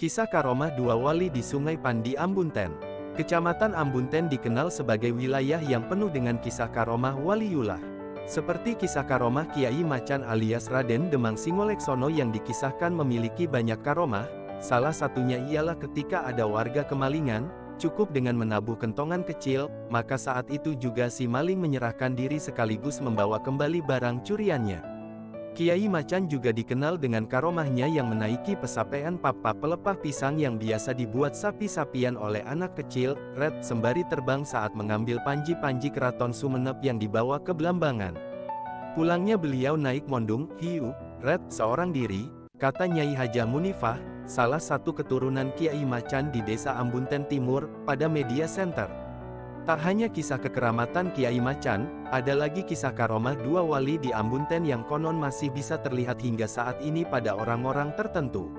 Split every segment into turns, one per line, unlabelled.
Kisah karomah dua wali di Sungai Pandi Ambunten. Kecamatan Ambunten dikenal sebagai wilayah yang penuh dengan kisah karomah waliullah. Seperti kisah karomah Kiai Macan alias Raden Demang Singoleksono yang dikisahkan memiliki banyak karomah, salah satunya ialah ketika ada warga kemalingan, cukup dengan menabuh kentongan kecil, maka saat itu juga si maling menyerahkan diri sekaligus membawa kembali barang curiannya. Kiai Macan juga dikenal dengan karomahnya yang menaiki pesapean papa pelepah pisang yang biasa dibuat sapi-sapian oleh anak kecil, Red, sembari terbang saat mengambil panji-panji keraton Sumenep yang dibawa ke Blambangan. Pulangnya beliau naik mondung, hiu, Red, seorang diri, kata Nyai Hajah Munifah, salah satu keturunan Kiai Macan di desa Ambunten Timur, pada media center. Tak hanya kisah kekeramatan Kiai Macan, ada lagi kisah karomah dua wali di Ambunten yang konon masih bisa terlihat hingga saat ini pada orang-orang tertentu.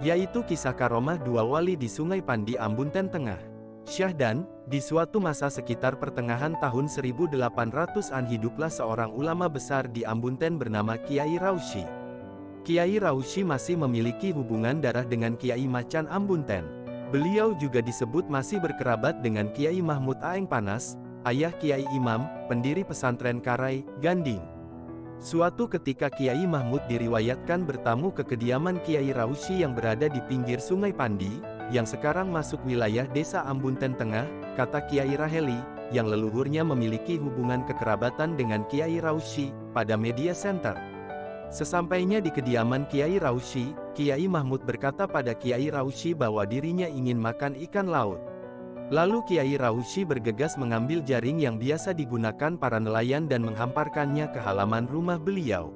Yaitu kisah karomah dua wali di Sungai Pandi Ambunten Tengah. Syahdan, di suatu masa sekitar pertengahan tahun 1800-an hiduplah seorang ulama besar di Ambunten bernama Kiai Raushi. Kiai Raushi masih memiliki hubungan darah dengan Kiai Macan Ambunten. Beliau juga disebut masih berkerabat dengan Kiai Mahmud Aeng Panas, ayah Kiai Imam, pendiri pesantren Karai, Ganding. Suatu ketika Kiai Mahmud diriwayatkan bertamu ke kediaman Kiai Raushi yang berada di pinggir Sungai Pandi, yang sekarang masuk wilayah desa Ambunten Tengah, kata Kiai Raheli, yang leluhurnya memiliki hubungan kekerabatan dengan Kiai Raushi, pada media center. Sesampainya di kediaman Kiai Raushi, Kiai Mahmud berkata pada Kiai Raushi bahwa dirinya ingin makan ikan laut. Lalu Kiai Raushi bergegas mengambil jaring yang biasa digunakan para nelayan dan menghamparkannya ke halaman rumah beliau.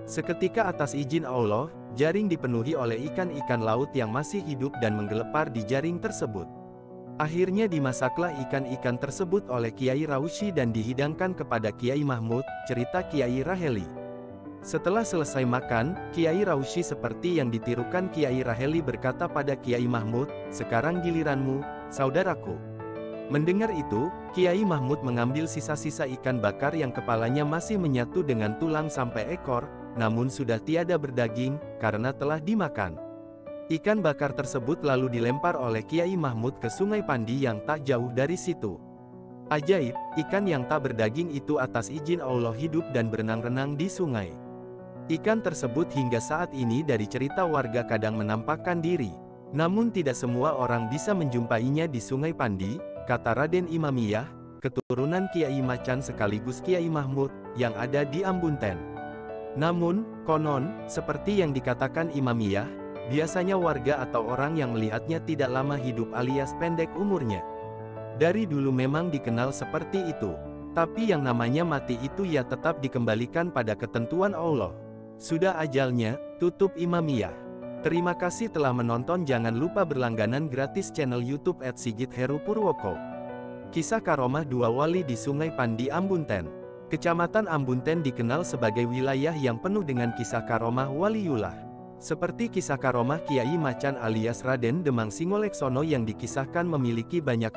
Seketika atas izin Allah, jaring dipenuhi oleh ikan-ikan laut yang masih hidup dan menggelepar di jaring tersebut. Akhirnya dimasaklah ikan-ikan tersebut oleh Kiai Raushi dan dihidangkan kepada Kiai Mahmud, cerita Kiai Raheli. Setelah selesai makan, Kiai Raushi seperti yang ditirukan Kiai Raheli berkata pada Kiai Mahmud, "Sekarang giliranmu, saudaraku." Mendengar itu, Kiai Mahmud mengambil sisa-sisa ikan bakar yang kepalanya masih menyatu dengan tulang sampai ekor, namun sudah tiada berdaging, karena telah dimakan. Ikan bakar tersebut lalu dilempar oleh Kiai Mahmud ke Sungai Pandi yang tak jauh dari situ. Ajaib, ikan yang tak berdaging itu atas izin Allah hidup dan berenang-renang di sungai. Ikan tersebut hingga saat ini dari cerita warga kadang menampakkan diri. Namun tidak semua orang bisa menjumpainya di Sungai Pandi, kata Raden Imamiyah, keturunan Kiai Macan sekaligus Kiai Mahmud, yang ada di Ambunten. Namun, konon, seperti yang dikatakan Imamiyah, biasanya warga atau orang yang melihatnya tidak lama hidup alias pendek umurnya. Dari dulu memang dikenal seperti itu. Tapi yang namanya mati itu ya tetap dikembalikan pada ketentuan Allah. Sudah ajalnya, tutup Imamiyah. Terima kasih telah menonton, jangan lupa berlangganan gratis channel YouTube @sigit_heru_purwoko. Kisah karomah dua wali di Sungai Pandi Ambunten. Kecamatan Ambunten dikenal sebagai wilayah yang penuh dengan kisah karomah waliullah. Seperti kisah karomah Kiai Macan alias Raden Demang Singoleksono yang dikisahkan memiliki banyak